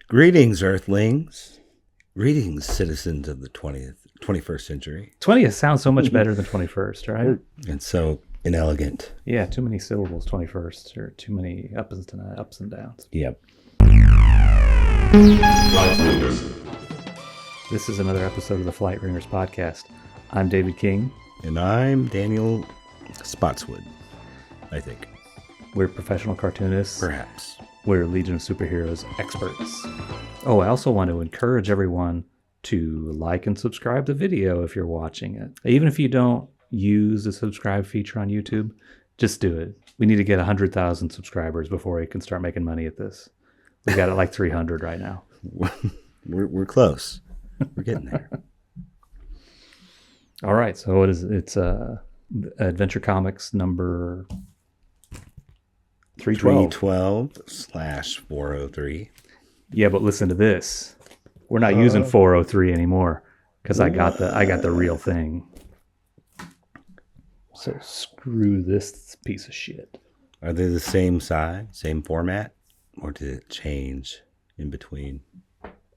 Greetings, Earthlings. Greetings, citizens of the 21st century. 20th sounds so much better than 21st, right? And so inelegant. Yeah, too many syllables, 21st, or too many ups and downs. Yep. This is another episode of the Flight Ringers podcast. I'm David King. And I'm Daniel Spottswood, I think. We're professional cartoonists. Perhaps. We're Legion of Superheroes experts. Oh, I also want to encourage everyone to like and subscribe the video if you're watching it. Even if you don't use the subscribe feature on YouTube, just do it. We need to get 100,000 subscribers before we can start making money at this. We've got it like 300 right now. We're close. We're getting there. All right, so what is it? It's Adventure Comics number 312. 312/403. Yeah, but listen to this. We're not using 403 anymore because I got the real thing. So screw this piece of shit. Are they the same size, same format, or did it change in between?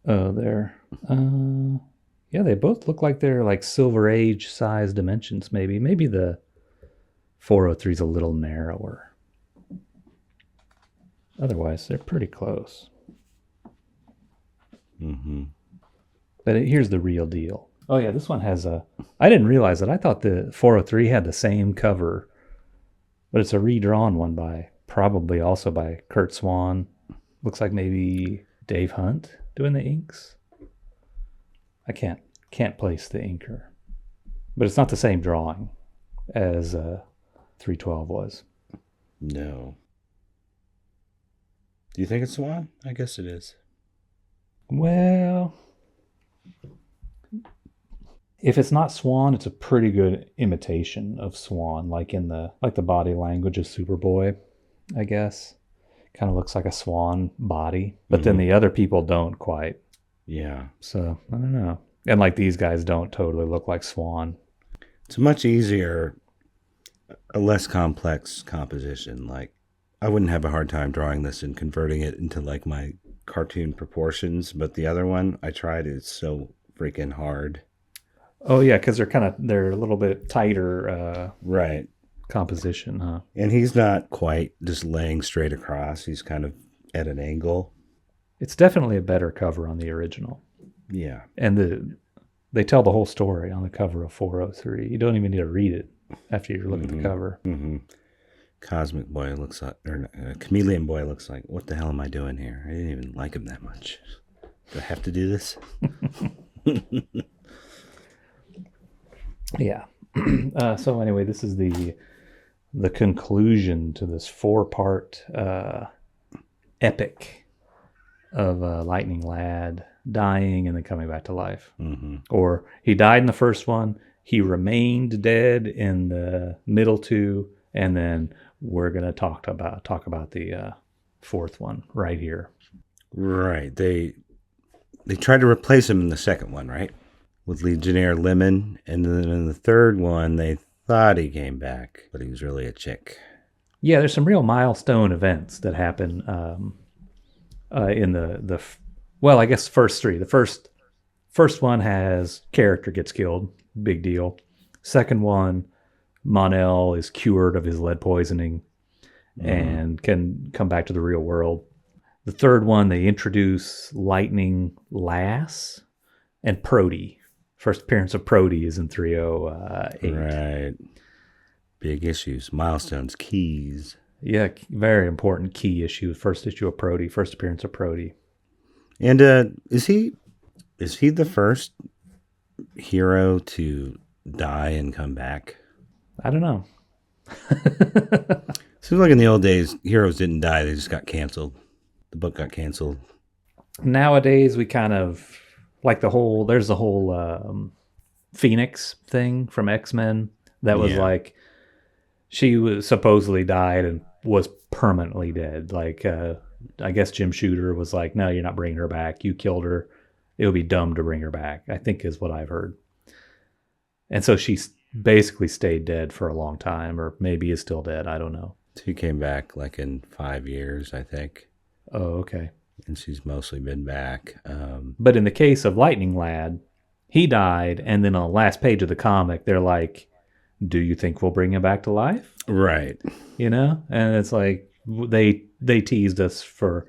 Oh, they're yeah, they both look like they're like Silver Age size dimensions. Maybe the 403 is a little narrower. Otherwise, they're pretty close. Mm-hmm. But here's the real deal. Oh, yeah, this one has a... I didn't realize it. I thought the 403 had the same cover. But it's a redrawn one probably also by Kurt Swan. Looks like maybe Dave Hunt doing the inks. I can't place the inker. But it's not the same drawing as 312 was. No. Do you think it's Swan? I guess it is. Well, if it's not Swan, it's a pretty good imitation of Swan, like the body language of Superboy, I guess. Kind of looks like a swan body, but then the other people don't quite. Yeah. So, I don't know. And like these guys don't totally look like Swan. It's much easier, a less complex composition. Like, I wouldn't have a hard time drawing this and converting it into like my cartoon proportions, but the other one I tried is so freaking hard. Oh yeah, because they're a little bit tighter right composition, huh? And he's not quite just laying straight across. He's kind of at an angle. It's definitely a better cover on the original. Yeah. And they tell the whole story on the cover of 403. You don't even need to read it after you look at the cover. Mm-hmm. Cosmic Boy looks like, or Chameleon Boy looks like, what the hell am I doing here? I didn't even like him that much. Do I have to do this? Yeah. So anyway, this is the conclusion to this 4-part epic of Lightning Lad dying and then coming back to life. Mm-hmm. Or he died in the first one, he remained dead in the middle two, and then we're going to talk about the fourth one right here. Right. They tried to replace him in the second one, right? With Legionnaire Lemon. And then in the third one, they thought he came back, but he was really a chick. Yeah, there's some real milestone events that happen in I guess first three. The first one has character gets killed. Big deal. Second one, Mon-El is cured of his lead poisoning and can come back to the real world. The third one, they introduce Lightning Lass and Prote. First appearance of Prote is in 308. Right. Big issues, milestones, keys. Yeah, very important key issue. First issue of Prote, first appearance of Prote. And is he the first hero to die and come back? I don't know. Seems like in the old days, heroes didn't die. They just got canceled. The book got canceled. Nowadays, we kind of like there's the whole Phoenix thing from X-Men that was like, she was supposedly died and was permanently dead. Like, I guess Jim Shooter was like, no, you're not bringing her back. You killed her. It would be dumb to bring her back, I think is what I've heard. And so she's basically stayed dead for a long time, or maybe is still dead. I don't know. She came back like in 5 years, I think. Oh, okay. and she's mostly been back. But in the case of Lightning Lad, he died, and then on the last page of the comic, they're like, "Do you think we'll bring him back to life?" Right. You know, and it's like they teased us for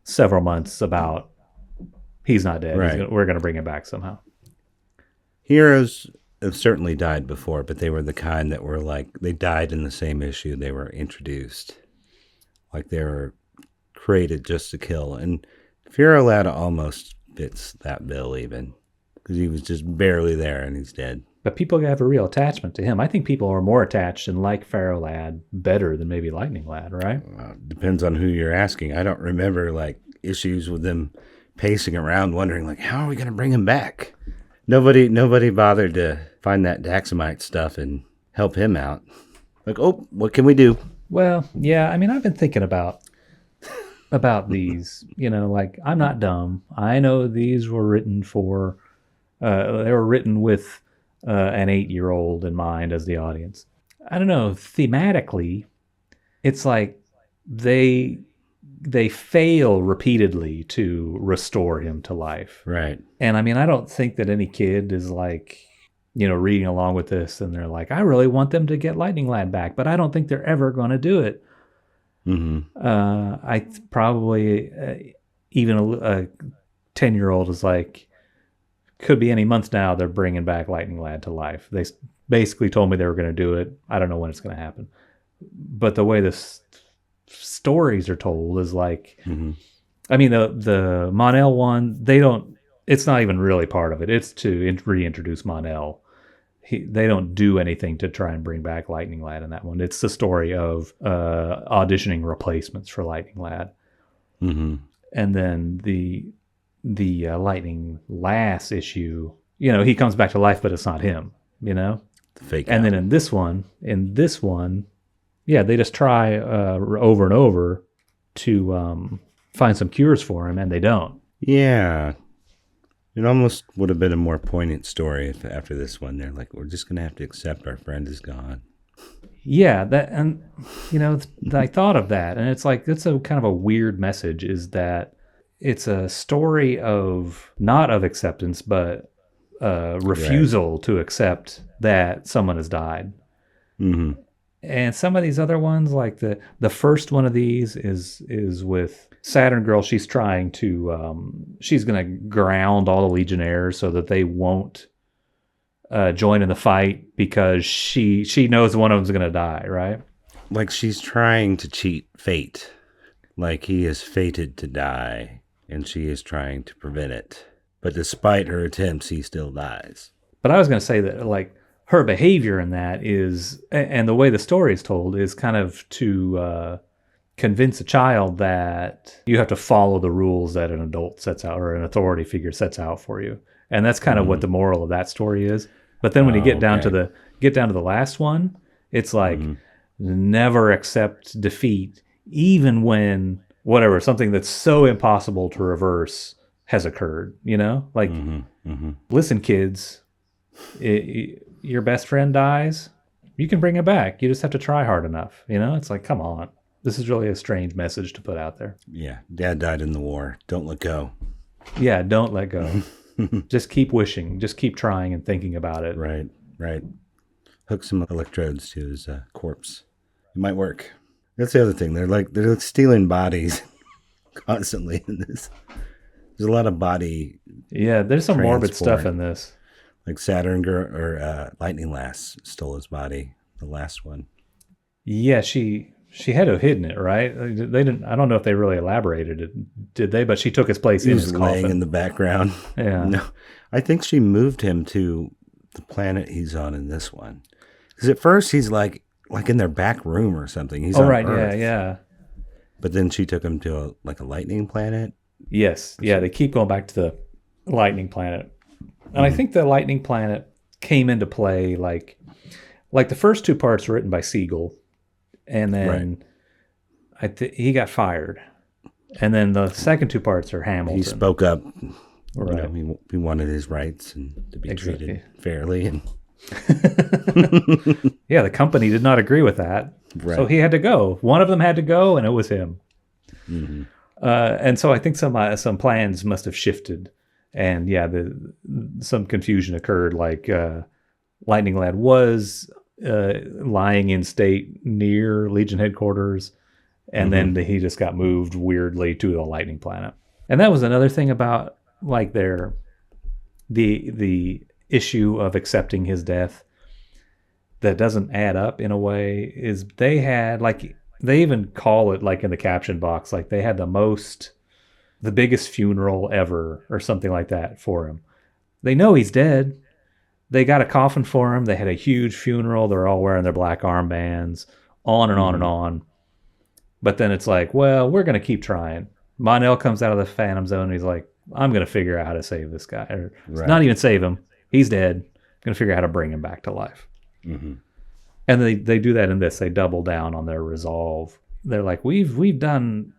several months about he's not dead. Right. We're going to bring him back somehow. Heroes have certainly died before, but they were the kind that were like, they died in the same issue they were introduced. Like they were created just to kill. And Furo Lad almost fits that bill even, because he was just barely there and he's dead. But people have a real attachment to him. I think people are more attached and like Pharaoh Lad better than maybe Lightning Lad, right? Depends on who you're asking. I don't remember like issues with them pacing around wondering like, how are we going to bring him back? Nobody bothered to find that Daxamite stuff and help him out. Like, oh, what can we do? Well, yeah, I mean, I've been thinking about these, you know, like, I'm not dumb. I know these were written for, they were written with an 8-year-old in mind as the audience. I don't know, thematically, it's like they fail repeatedly to restore him to life. Right. And I mean, I don't think that any kid is like, you know, reading along with this and they're like, I really want them to get Lightning Lad back, but I don't think they're ever going to do it. Mm-hmm. Probably even a 10-year-old is like, could be any month now they're bringing back Lightning Lad to life. They basically told me they were going to do it. I don't know when it's going to happen. But the way the stories are told is like, Mm-hmm. I mean, the Mon-El one, it's not even really part of it. It's to reintroduce Mon-El. They don't do anything to try and bring back Lightning Lad in that one. It's the story of auditioning replacements for Lightning Lad. Mm-hmm. And then the Lightning Lass issue, you know, he comes back to life, but it's not him, you know? The fake and out. then in this one, yeah, they just try over and over to find some cures for him, and they don't. Yeah. It almost would have been a more poignant story if after this one they're like, we're just going to have to accept our friend is gone. Yeah, that, and you know, I thought of that, and it's like, it's a kind of a weird message, is that it's a story of not of acceptance, but refusal to accept that someone has died. Mm-hmm. And some of these other ones, like the first one of these is with Saturn Girl. She's trying to she's going to ground all the Legionnaires so that they won't join in the fight because she knows one of them's going to die, right? Like she's trying to cheat fate. Like he is fated to die, and she is trying to prevent it. But despite her attempts, he still dies. But I was going to say that, like, her behavior in that is, and the way the story is told, is kind of to convince a child that you have to follow the rules that an adult sets out or an authority figure sets out for you. And that's kind of what the moral of that story is. But then when you get down to the last one, it's like, never accept defeat, even when whatever, something that's so impossible to reverse has occurred, you know? Like, listen, kids, your best friend dies, you can bring it back. You just have to try hard enough, you know? It's like, come on. This is really a strange message to put out there. Yeah, Dad died in the war. Don't let go. Yeah, don't let go. Just keep wishing. Just keep trying and thinking about it. Right. Hook some electrodes to his corpse. It might work. That's the other thing. They're like stealing bodies constantly in this. There's a lot of body. Yeah, there's some morbid transport. stuff in this. Like Saturn Girl or Lightning Lass stole his body. The last one. Yeah, she had to have hidden it, right? They didn't. I don't know if they really elaborated it, did they? But she took his place in his coffin. He was laying in the background. Yeah. No, I think she moved him to the planet he's on in this one. Because at first he's like in their back room or something. He's on right, Earth. yeah. But then she took him to a lightning planet. Yes, yeah. They keep going back to the lightning planet, and I think the lightning planet came into play like the first two parts were written by Siegel. And then he got fired. And then the second two parts are Hamilton. He spoke up. Right. You know, he wanted his rights and to be treated fairly. And yeah, the company did not agree with that. Right. So he had to go. One of them had to go, and it was him. Mm-hmm. And so I think some plans must have shifted, and yeah, some confusion occurred. Like Lightning Lad was lying in state near Legion headquarters, and then he just got moved weirdly to the Lightning Planet. And that was another thing about like the issue of accepting his death that doesn't add up in a way is they had like they even call it like in the caption box like they had the biggest funeral ever or something like that for him. They know he's dead. They got a coffin for him. They had a huge funeral. They're all wearing their black armbands, on and on and on. But then it's like, well, we're going to keep trying. Mon-El comes out of the Phantom Zone and he's like, I'm going to figure out how to save this guy. Or not even save him. He's dead. I'm going to figure out how to bring him back to life. And they do that in this. They double down on their resolve. They're like, we've done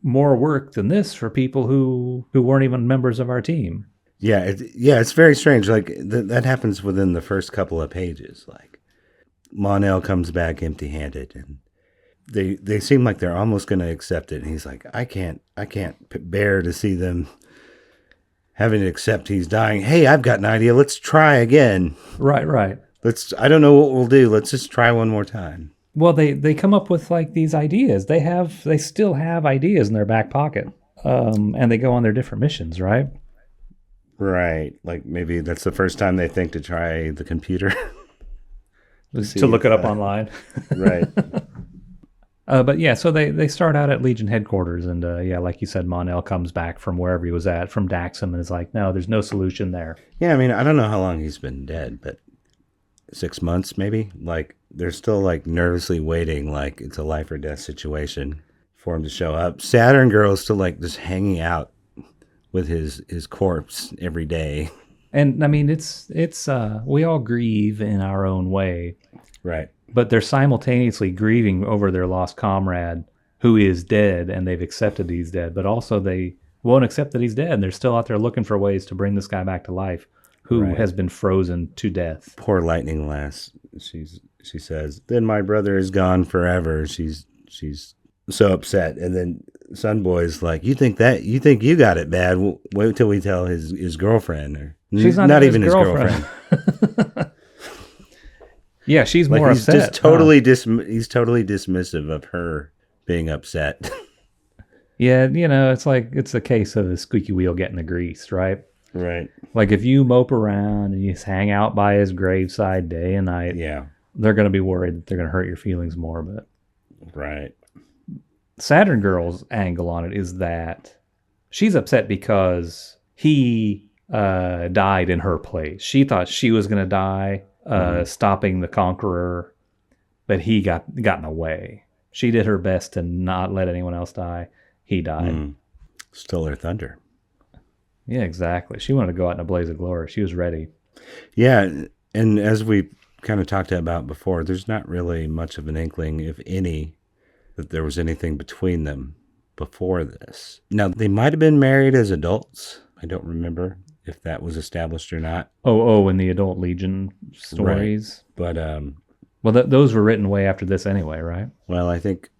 more work than this for people who weren't even members of our team. Yeah, it's very strange. Like that happens within the first couple of pages. Like Mon-El comes back empty-handed, and they seem like they're almost going to accept it. And he's like, I can't bear to see them having to accept he's dying. Hey, I've got an idea. Let's try again. Right. I don't know what we'll do. Let's just try one more time. Well, they come up with like these ideas. They still have ideas in their back pocket, and they go on their different missions, right? Right. Like maybe that's the first time they think to try the computer. to look it up online. Right. But yeah, so they start out at Legion headquarters, and yeah, like you said, Mon-El comes back from wherever he was at, from Daxam, and is like, no, there's no solution there. Yeah, I mean, I don't know how long he's been dead, but 6 months maybe? Like, they're still like nervously waiting, like it's a life or death situation for him to show up. Saturn Girl is still like just hanging out with his corpse every day. And I mean, it's we all grieve in our own way. Right. But they're simultaneously grieving over their lost comrade who is dead, and they've accepted he's dead, but also they won't accept that he's dead, and they're still out there looking for ways to bring this guy back to life who has been frozen to death. Poor Lightning Lass. She says, then my brother is gone forever. She's so upset. And then Sunboy's like, you think you got it bad? Wait till we tell his girlfriend. Or she's not even his girlfriend. Yeah, she's like more upset. Just totally he's totally dismissive of her being upset. Yeah, it's like it's a case of the squeaky wheel getting the grease, right? Right. Like if you mope around and you just hang out by his graveside day and night, they're going to be worried that they're going to hurt your feelings more. But right. Saturn Girl's angle on it is that she's upset because he died in her place. She thought she was going to die, stopping the Conqueror, but he got in the way. She did her best to not let anyone else die. He died. Stole her thunder. Yeah, exactly. She wanted to go out in a blaze of glory. She was ready. Yeah, and as we kind of talked about before, there's not really much of an inkling, if any, that there was anything between them before this. Now, they might have been married as adults. I don't remember if that was established or not. Oh, in the adult Legion stories. Right. But those were written way after this anyway, right? Well, I think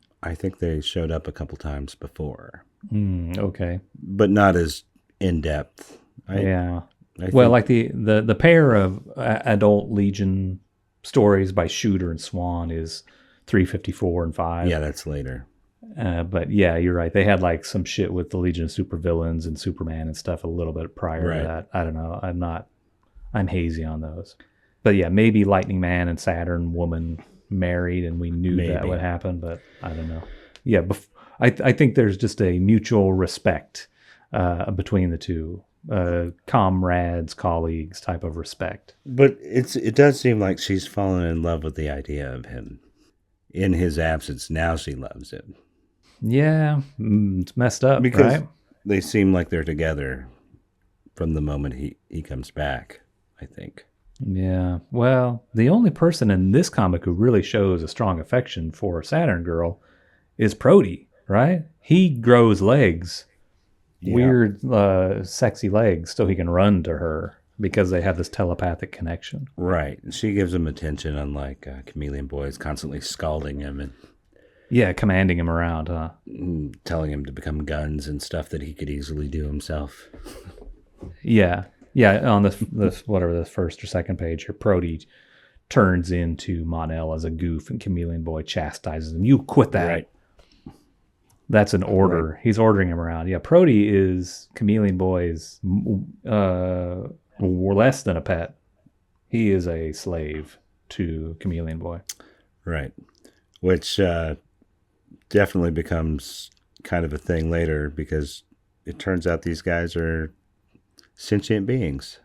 they showed up a couple times before. Okay. But not as in depth. Like the pair of adult Legion stories by Shooter and Swan is 354 and 5. Yeah, that's later. But yeah, you're right. They had like some shit with the Legion of Supervillains and Superman and stuff a little bit prior to that. I don't know. I'm hazy on those. But yeah, maybe Lightning Man and Saturn Woman married and we knew that would happen, but I don't know. Yeah, I think there's just a mutual respect between the two. Comrades, colleagues type of respect. But it does seem like she's fallen in love with the idea of him. In his absence, now she loves him. Yeah, it's messed up, because right? They seem like they're together from the moment he comes back, I think. Yeah, well, the only person in this comic who really shows a strong affection for Saturn Girl is Prody, right? He grows legs. Weird, sexy legs so he can run to her because they have this telepathic connection. Right. She gives him attention, unlike Chameleon Boy is constantly scalding him. And Yeah, commanding him around, huh? telling him to become guns and stuff that he could easily do himself. Yeah. Yeah, on the whatever the first or second page here, Prody turns into Mon-El as a goof, and Chameleon Boy chastises him. You quit that. Right. That's an order. Right. He's ordering him around. Yeah, Prody is Chameleon Boy's less than a pet. He is a slave to Chameleon Boy. Right. Which definitely becomes kind of a thing later because it turns out these guys are sentient beings.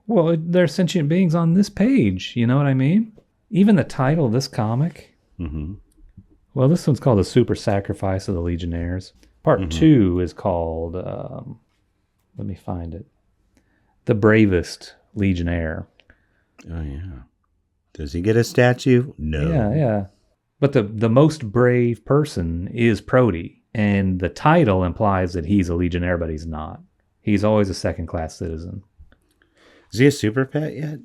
Well, they're sentient beings on this page. You know what I mean? Even the title of this comic. Mm-hmm. Well, this one's called The Super Sacrifice of the Legionnaires. Part 2 is called, let me find it, The Bravest Legionnaire. Oh, yeah. Does he get a statue? No. Yeah. But the most brave person is Prody. And the title implies that he's a Legionnaire, but he's not. He's always a second-class citizen. Is he a super pet yet?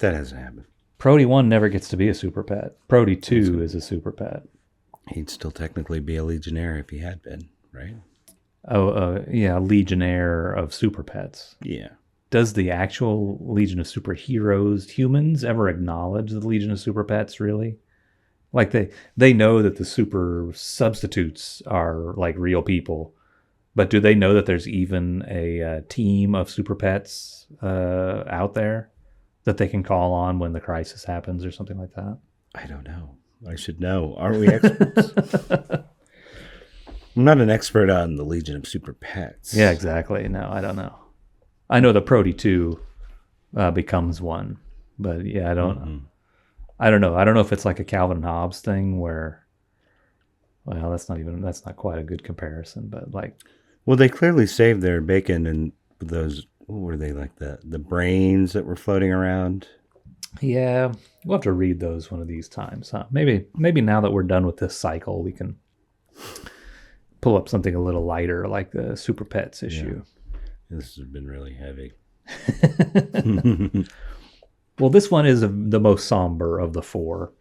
That hasn't happened. Prody 1 never gets to be a super pet. Prody 2 is a super pet. He'd still technically be a Legionnaire if he had been, right? Oh, yeah, Legionnaire of super pets. Yeah. Does the actual Legion of Superheroes humans ever acknowledge the Legion of Super Pets, really? Like they know that the super substitutes are like real people, but do they know that there's even a team of super pets out there that they can call on when the crisis happens or something like that? I don't know. I should know. Aren't we experts? I'm not an expert on the Legion of Super Pets. Yeah, exactly. No, I don't know. I know the Prody 2 becomes one, but yeah, I don't know. I don't know. I don't know if it's like a Calvin and Hobbes thing where, well, that's not quite a good comparison, but like. Well, they clearly saved their bacon and those, what were they, like the brains that were floating around? Yeah, we'll have to read those one of these times, huh? Maybe now that we're done with this cycle, we can pull up something a little lighter like the Super Pets issue. Yeah. This has been really heavy. Well, this one is the most somber of the four.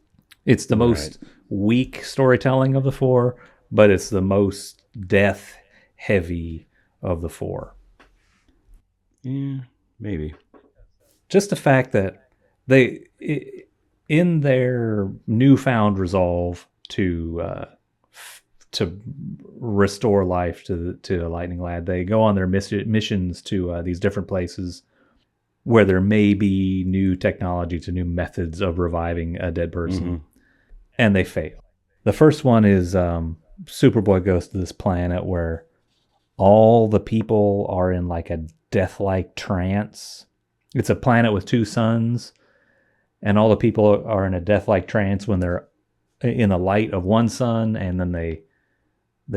It's the most weak storytelling of the four, but it's the most death heavy of the four. Yeah, maybe. Just the fact that they, in their newfound resolve to restore life to the Lightning Lad, they go on their missions to these different places where there may be new technology to new methods of reviving a dead person, and they fail. The first one is Superboy goes to this planet where all the people are in like a death-like trance. It's a planet with two suns, and all the people are in a death-like trance when they're in the light of one sun, and then they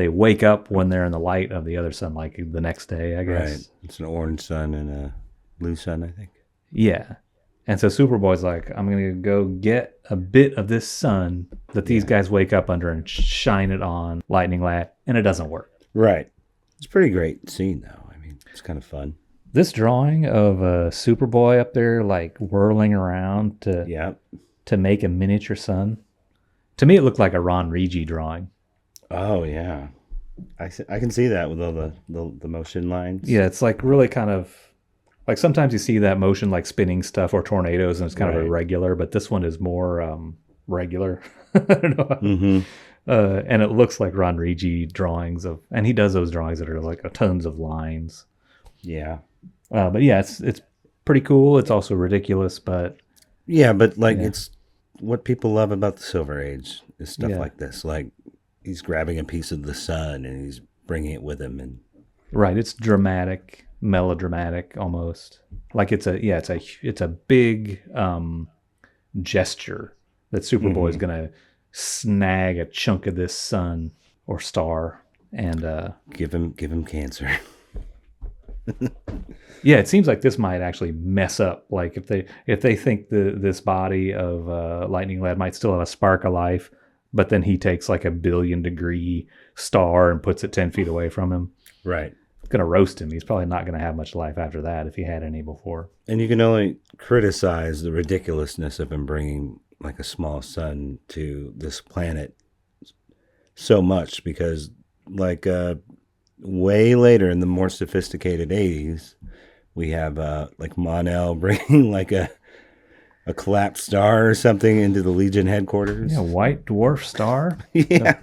wake up when they're in the light of the other sun, like the next day, I guess. Right. It's an orange sun and a blue sun, I think. Yeah. And so Superboy's like, I'm going to go get a bit of this sun that these guys wake up under and shine it on Lightning Lad, and it doesn't work. Right. It's a pretty great scene, though. I mean, it's kind of fun. This drawing of Superboy up there, like whirling around to make a miniature sun, to me it looked like a Ron Rigi drawing. Oh, yeah. I can see that with all the motion lines. Yeah, it's like really kind of, like sometimes you see that motion like spinning stuff or tornadoes and it's kind of irregular, but this one is more regular. I don't know. And it looks like Ron Rigi drawings of, and he does those drawings that are like tons of lines. Yeah. But yeah, it's pretty cool. It's also ridiculous, but. Yeah, but like it's what people love about the Silver Age is stuff like this. Like he's grabbing a piece of the sun and he's bringing it with him. And right. It's dramatic, melodramatic almost. Like it's a big gesture that Superboy is going to snag a chunk of this sun or star and give him cancer. Yeah, it seems like this might actually mess up. Like if they think this body of Lightning Lad might still have a spark of life, but then he takes like a 1 billion degree star and puts it 10 feet away from him. Right. It's going to roast him. He's probably not going to have much life after that if he had any before. And you can only criticize the ridiculousness of him bringing like a small sun to this planet so much because, like, way later in the more sophisticated 80s, we have like Mon-El bringing like a collapsed star or something into the Legion headquarters. Yeah, White Dwarf Star. Yeah.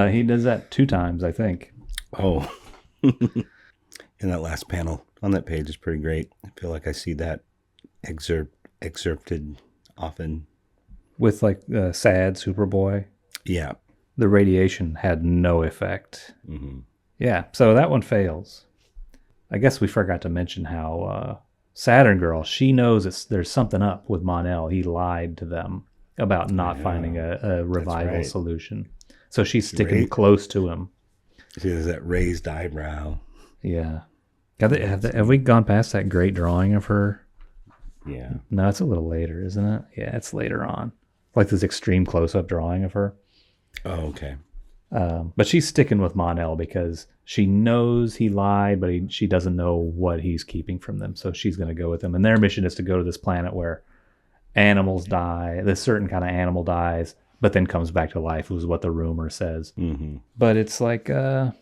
He does that 2 times, I think. Oh. And that last panel on that page is pretty great. I feel like I see that excerpted often. With like sad Superboy. Yeah. The radiation had no effect. Mm-hmm. Yeah, so that one fails. I guess we forgot to mention how Saturn Girl, she knows there's something up with Mon-El. He lied to them about not finding a revival solution. So she's sticking close to him. She has that raised eyebrow. Yeah. Have we gone past that great drawing of her? Yeah. No, it's a little later, isn't it? Yeah, it's later on. Like this extreme close-up drawing of her. Oh, okay. But she's sticking with Mon-El because she knows he lied, but she doesn't know what he's keeping from them. So she's going to go with him. And their mission is to go to this planet where animals die. This certain kind of animal dies, but then comes back to life, is what the rumor says. Mm-hmm. But it's like, oh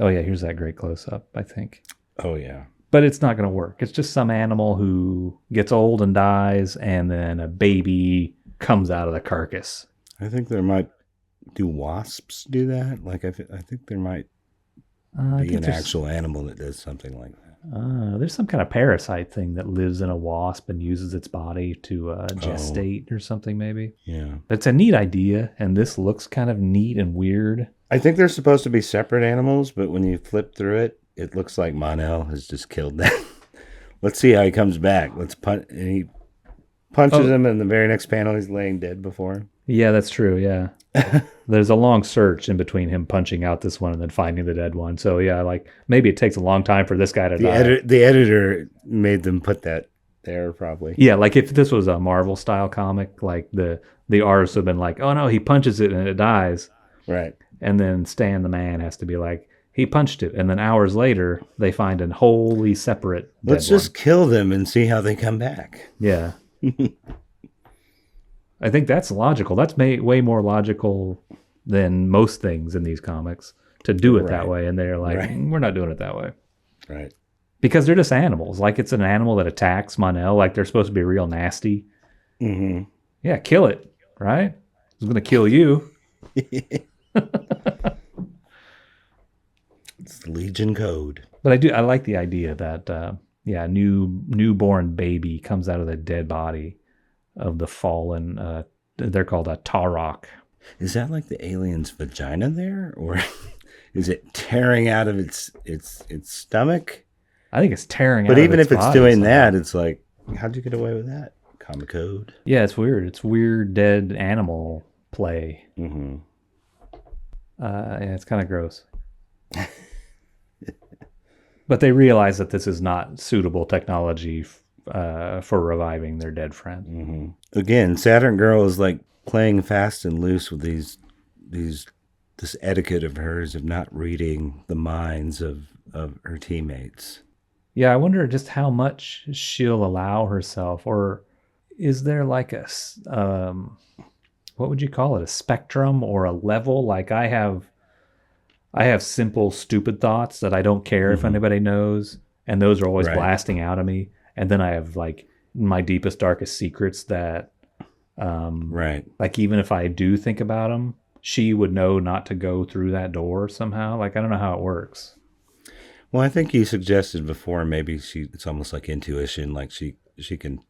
yeah, here's that great close-up, I think. Oh, yeah. But it's not going to work. It's just some animal who gets old and dies, and then a baby comes out of the carcass. I think there might... Do wasps do that? Like, I think there might be an actual animal that does something like that. There's some kind of parasite thing that lives in a wasp and uses its body to gestate or something, maybe. Yeah. But it's a neat idea, and this looks kind of neat and weird. I think they're supposed to be separate animals, but when you flip through it, it looks like Mon-El has just killed them. Let's see how he comes back. And he punches him, and the very next panel, he's laying dead before him. Yeah, that's true, yeah. There's a long search in between him punching out this one and then finding the dead one. So yeah, like maybe it takes a long time for this guy to die. The editor made them put that there, probably. Yeah, like if this was a Marvel style comic, like the artists have been like, oh no, he punches it and it dies. Right. And then Stan the man has to be like, he punched it. And then hours later, they find a wholly separate dead Let's just kill them and see how they come back. Yeah. I think that's logical. That's way more logical than most things in these comics to do it that way. And they're like, we're not doing it that way. Right. Because they're just animals. Like it's an animal that attacks Mon-El. Like they're supposed to be real nasty. Mm-hmm. Yeah, kill it. Right? It's going to kill you. It's the Legion code. But I like the idea that, newborn baby comes out of the dead body of the fallen, they're called a Tarok. Is that like the alien's vagina there? Or is it tearing out of its stomach? I think it's tearing out But of even its if it's body doing somehow. that, it's like, how'd you get away with that? Comic code. Yeah, it's weird. It's weird dead animal play. Mm-hmm. Yeah, it's kind of gross. But they realize that this is not suitable technology for reviving their dead friend. Mm-hmm. Again, Saturn Girl is like playing fast and loose with this etiquette of hers of not reading the minds of her teammates. Yeah, I wonder just how much she'll allow herself, or is there like a what would you call it, a spectrum or a level? Like I have simple, stupid thoughts that I don't care if anybody knows, and those are always blasting out of me. And then I have like my deepest, darkest secrets that, like even if I do think about them, she would know not to go through that door somehow. Like I don't know how it works. Well, I think you suggested before maybe it's almost like intuition, like she can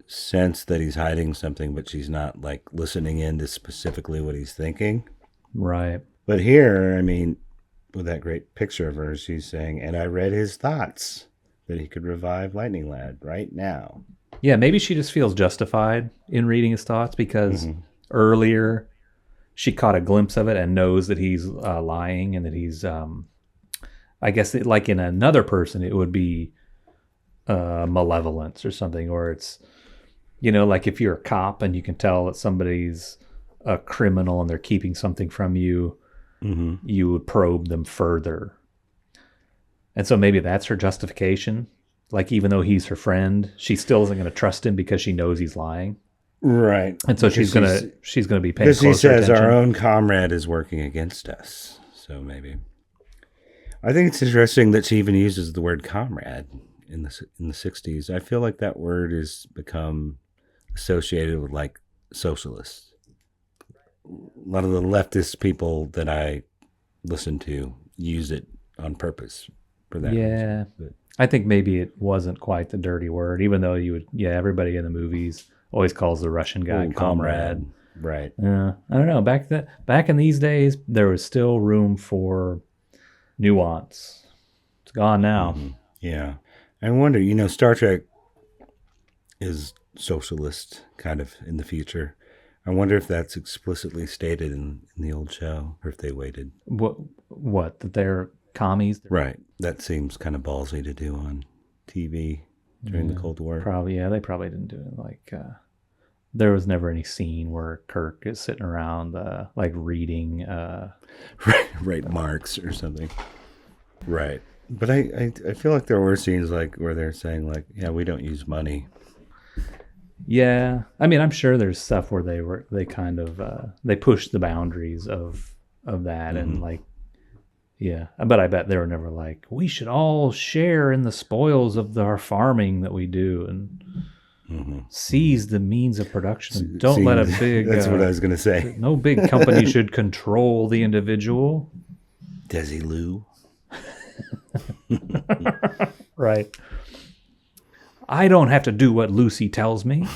sense that he's hiding something, but she's not like listening in to specifically what he's thinking. Right. But here, I mean, with that great picture of her, she's saying, and I read his thoughts that he could revive Lightning Lad right now. Yeah, maybe she just feels justified in reading his thoughts because earlier she caught a glimpse of it and knows that he's lying and that he's, I guess, like in another person, it would be malevolence or something, or it's, like if you're a cop and you can tell that somebody's a criminal and they're keeping something from you, you would probe them further. And so maybe that's her justification. Like even though he's her friend, she still isn't going to trust him because she knows he's lying. Right. and so Because she's gonna be paying because he closer says attention. our own comrade is working against us. So maybe. I think it's interesting that she even uses the word comrade in the 60s. I feel like that word has become associated with like socialists. A lot of the leftist people that I listen to use it on purpose for that Yeah, reason. But I think maybe it wasn't quite the dirty word, even though you would. Yeah, everybody in the movies always calls the Russian guy comrade. Right. I don't know. Back in these days, there was still room for nuance. It's gone now. Yeah. I wonder, Star Trek is socialist kind of in the future. I wonder if that's explicitly stated in the old show or if they waited. What that they're commies? Right. That seems kind of ballsy to do on TV during the Cold War. Probably, yeah. They probably didn't do it. Like, there was never any scene where Kirk is sitting around, like reading. Right, Marx or something. Right. But I feel like there were scenes like where they're saying like, yeah, we don't use money. Yeah, I mean, I'm sure there's stuff where they kind of they pushed the boundaries of that and like, yeah. But I bet they were never like, we should all share in the spoils of our farming that we do and seize the means of production. Don't let a big. That's what I was gonna say. No big company should control the individual. Desilu. Right. I don't have to do what Lucy tells me.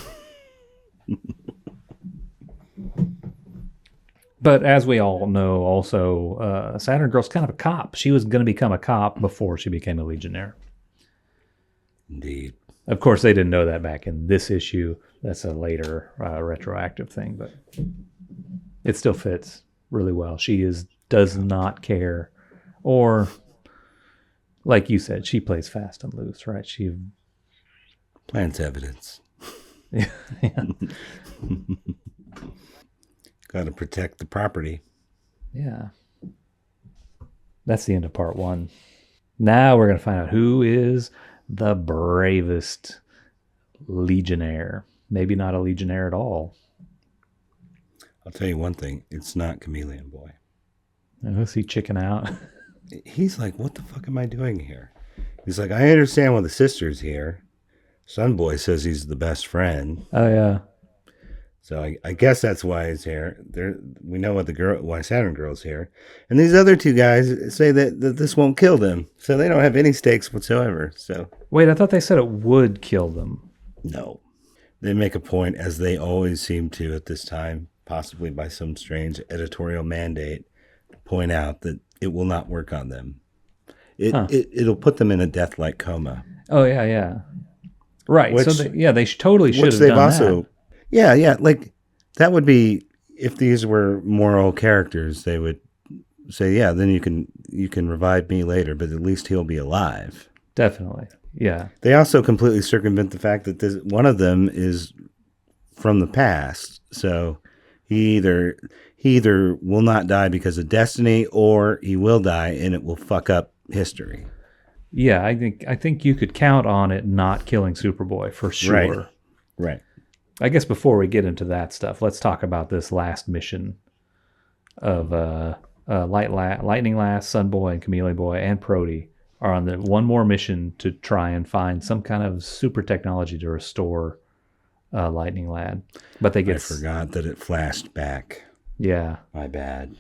But as we all know, also, Saturn Girl's kind of a cop. She was going to become a cop before she became a Legionnaire. Indeed. Of course, they didn't know that back in this issue. That's a later retroactive thing, but it still fits really well. She does not care, or like you said, she plays fast and loose, right? She plants evidence. Yeah. Got to protect the property. Yeah. That's the end of part 1. Now we're going to find out who is the bravest Legionnaire. Maybe not a Legionnaire at all. I'll tell you one thing. It's not Chameleon Boy. Is he chicken out? He's like, what the fuck am I doing here? He's like, I understand why the sister's here. Sunboy says he's the best friend. Oh, yeah. So I guess that's why he's here. We know why Saturn Girl's here. And these other two guys say that this won't kill them. So they don't have any stakes whatsoever. So wait, I thought they said it would kill them. No. They make a point, as they always seem to at this time, possibly by some strange editorial mandate, to point out that it will not work on them. It'll put them in a death-like coma. Oh, yeah, yeah. Right. Which, so they totally should have done that. Yeah, like that would be, if these were moral characters, they would say, yeah, then you can revive me later, but at least he'll be alive. Definitely. Yeah. They also completely circumvent the fact that one of them is from the past. So he either will not die because of destiny, or he will die and it will fuck up history. Yeah, I think you could count on it not killing Superboy for sure. Right. I guess before we get into that stuff, let's talk about this last mission of Lightning Lass, Sunboy, and Chameleon Boy, and Prody are on one more mission to try and find some kind of super technology to restore Lightning Lad. But I forgot that it flashed back. Yeah. My bad.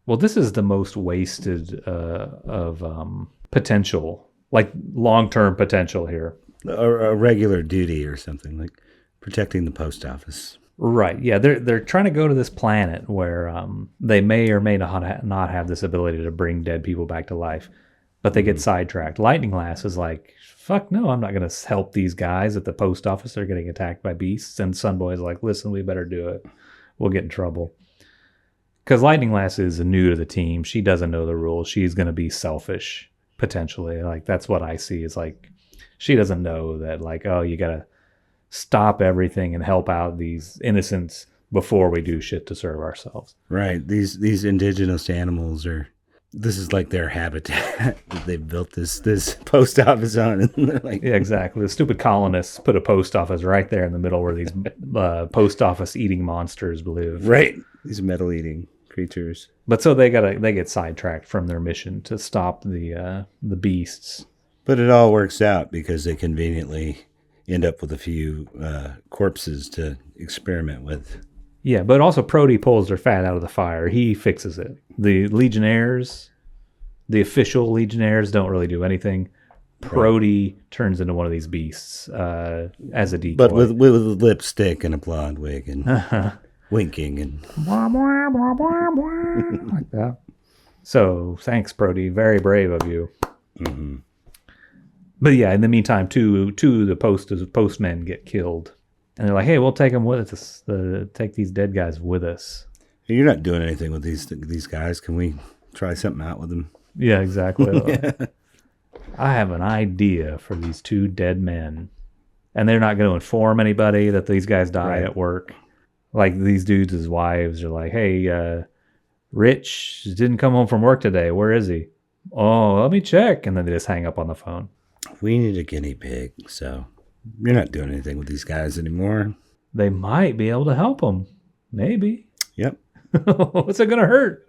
Well, this is the most wasted of potential, like long-term potential here. A regular duty or something, like protecting the post office. Right. Yeah. They're trying to go to this planet where they may or may not have this ability to bring dead people back to life, but they get sidetracked. Lightning Lass is like, fuck no, I'm not going to help these guys at the post office. They're getting attacked by beasts. And Sunboy is like, listen, we better do it. We'll get in trouble. Because Lightning Lass is new to the team. She doesn't know the rules. She's going to be selfish, potentially. Like, that's what I see. Is like, she doesn't know that, like, oh, you got to stop everything and help out these innocents before we do shit to serve ourselves. Right. These indigenous animals are this is like their habitat that they built this post office on. And they're like, Yeah, exactly. The stupid colonists put a post office right there in the middle where these post office eating monsters live. right, these metal eating creatures. But so they get sidetracked from their mission to stop the beasts. But it all works out because they conveniently end up with a few corpses to experiment with. Yeah, but also Prody pulls their fat out of the fire. He fixes it. The Legionnaires, the official Legionnaires, don't really do anything. Prody turns into one of these beasts as a decoy. But with lipstick and a blonde wig and winking and like that. So thanks, Prody. Very brave of you. Mm-hmm. But yeah, in the meantime, two of the postmen get killed. And they're like, hey, we'll take them with us. Take these dead guys with us. You're not doing anything with these guys. Can we try something out with them? Yeah, exactly. Yeah. I have an idea for these two dead men. And they're not going to inform anybody that these guys died at work. Like these dudes' wives are like, hey, Rich didn't come home from work today. Where is he? Oh, let me check. And then they just hang up on the phone. We need a guinea pig, so you're not doing anything with these guys anymore. They might be able to help them. Maybe. Yep. What's it going to hurt?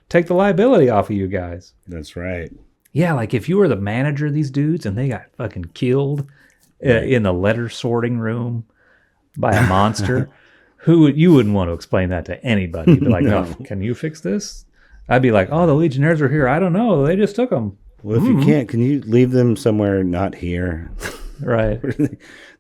Take the liability off of you guys. That's right. Yeah, like if you were the manager of these dudes and they got fucking killed in the letter sorting room by a monster, you wouldn't want to explain that to anybody. You'd be like, no. Oh, can you fix this? I'd be like, oh, the Legionnaires are here. I don't know. They just took them. Well, if you can't, can you leave them somewhere not here? Right.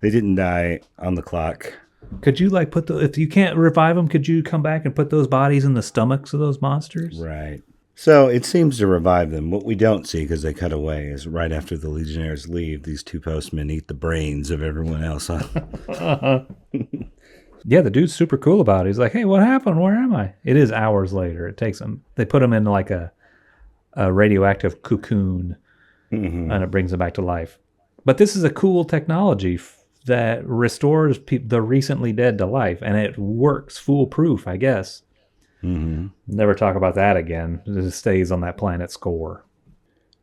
They didn't die on the clock. Could you like if you can't revive them, could you come back and put those bodies in the stomachs of those monsters? Right. So it seems to revive them. What we don't see, because they cut away, is right after the Legionnaires leave, these two postmen eat the brains of everyone else. Yeah, the dude's super cool about it. He's like, hey, what happened? Where am I? It is hours later. It takes them. They put them in like a radioactive cocoon, and it brings them back to life. But this is a cool technology that restores the recently dead to life, and it works foolproof, I guess. Mm-hmm. Never talk about that again. It just stays on that planet score.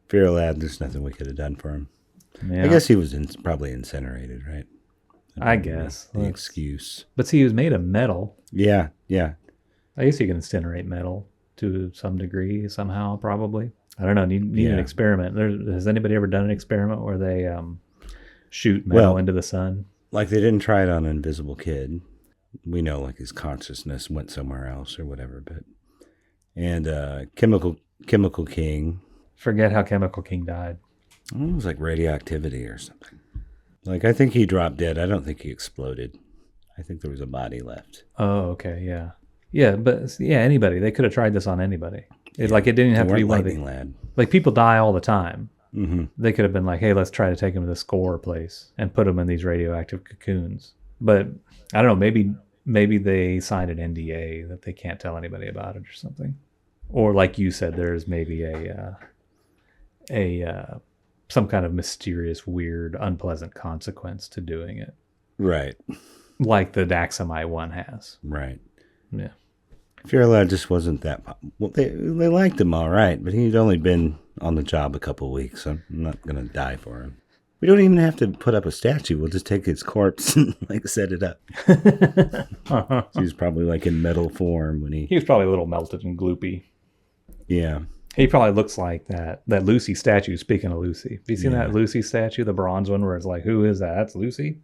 Fear lad, there's nothing we could have done for him. Yeah. I guess he was probably incinerated, right? I guess. The excuse. But see, he was made of metal. Yeah, yeah. I guess you can incinerate metal to some degree, somehow, probably. I don't know. Need an experiment. Has anybody ever done an experiment where they shoot metal into the sun? Like they didn't try it on Invisible Kid. We know like his consciousness went somewhere else or whatever. And Chemical King. Forget how Chemical King died. It was like radioactivity or something. Like I think he dropped dead. I don't think he exploded. I think there was a body left. Oh, okay, yeah. Yeah, but anybody. They could have tried this on anybody. It didn't have to be one of the lad. Like people die all the time. Mm-hmm. They could have been like, hey, let's try to take them to the score place and put them in these radioactive cocoons. But I don't know, maybe they signed an NDA that they can't tell anybody about it or something. Or like you said, there's maybe some kind of mysterious, weird, unpleasant consequence to doing it. Right. Like the Daxamite one has. Right. Yeah. Fear lad just wasn't that. Well, they liked him all right, but he'd only been on the job a couple of weeks. So I'm not going to die for him. We don't even have to put up a statue. We'll just take his corpse and set it up. So he's probably like in metal form when he was probably a little melted and gloopy. Yeah. He probably looks like that Lucy statue. Speaking of Lucy, have you seen that Lucy statue, the bronze one, where it's like, who is that? That's Lucy.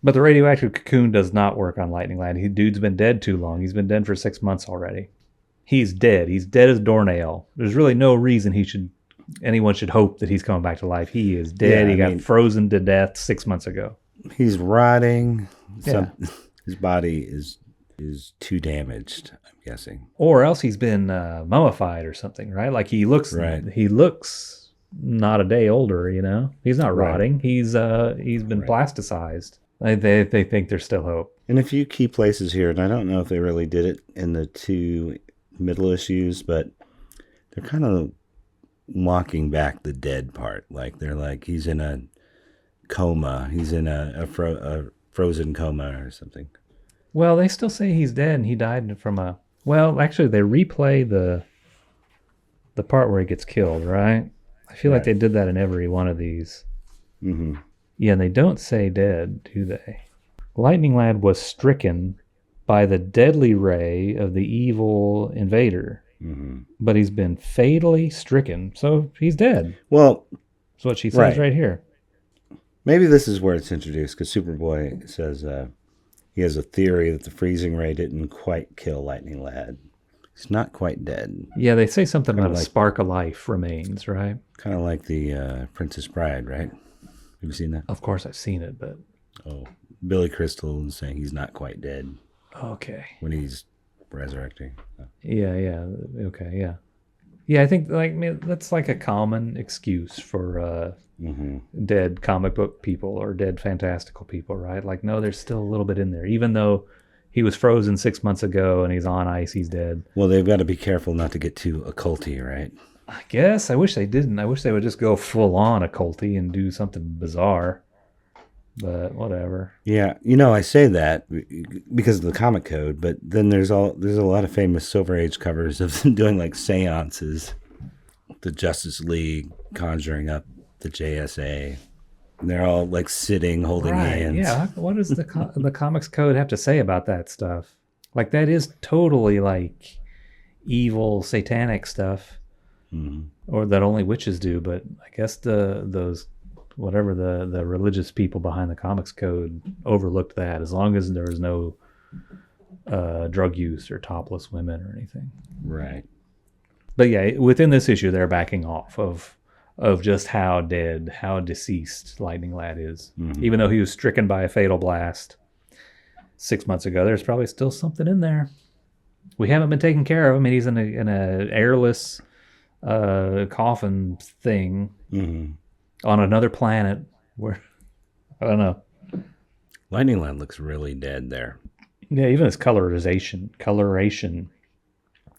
But the radioactive cocoon does not work on Lightning Lad. Dude's been dead too long. He's been dead for 6 months already. He's dead. He's dead as a doornail. There's really no reason anyone should hope that he's coming back to life. He is dead. Yeah, he got frozen to death 6 months ago. He's rotting. Yeah. His body is too damaged, I'm guessing. Or else he's been mummified or something, right? Like he looks not a day older, you know? He's not rotting. Right. He's been plasticized. They think there's still hope. And a few key places here, and I don't know if they really did it in the two middle issues, but they're kind of walking back the dead part. Like they're like, he's in a coma. He's in a frozen coma or something. Well, they still say he's dead and he died from well, actually they replay the part where he gets killed, right? I feel like they did that in every one of these. Mm-hmm. Yeah, and they don't say dead, do they? Lightning Lad was stricken by the deadly ray of the evil invader, but he's been fatally stricken, so he's dead. Well, that's what she says right here. Maybe this is where it's introduced, because Superboy says he has a theory that the freezing ray didn't quite kill Lightning Lad. He's not quite dead. Yeah, they say something about a spark of life remains, right? Kind of like the Princess Bride, right? Have you seen that? Of course I've seen it, but... Oh, Billy Crystal is saying he's not quite dead. Okay. When he's resurrecting. Yeah, okay, yeah. Yeah, I think that's like a common excuse for dead comic book people or dead fantastical people, right? Like, no, there's still a little bit in there. Even though he was frozen 6 months ago and he's on ice, he's dead. Well, they've got to be careful not to get too occulty, right? I guess. I wish they didn't. I wish they would just go full on occulty and do something bizarre. But whatever. Yeah, I say that because of the comic code, but then there's a lot of famous Silver Age covers of them doing like seances, the Justice League conjuring up the JSA. And they're all like sitting, holding hands. Yeah, what does the comics code have to say about that stuff? Like, that is totally like evil, satanic stuff, or that only witches do. But I guess those religious people behind the comics code overlooked that, as long as there was no drug use or topless women or anything. Right. But yeah, within this issue, they're backing off of just how deceased Lightning Lad is. Even though he was stricken by a fatal blast 6 months ago, there's probably still something in there. We haven't been taking care of him, and he's in a airless coffin thing on another planet where, I don't know. Lightning Lad looks really dead there. Yeah, even his coloration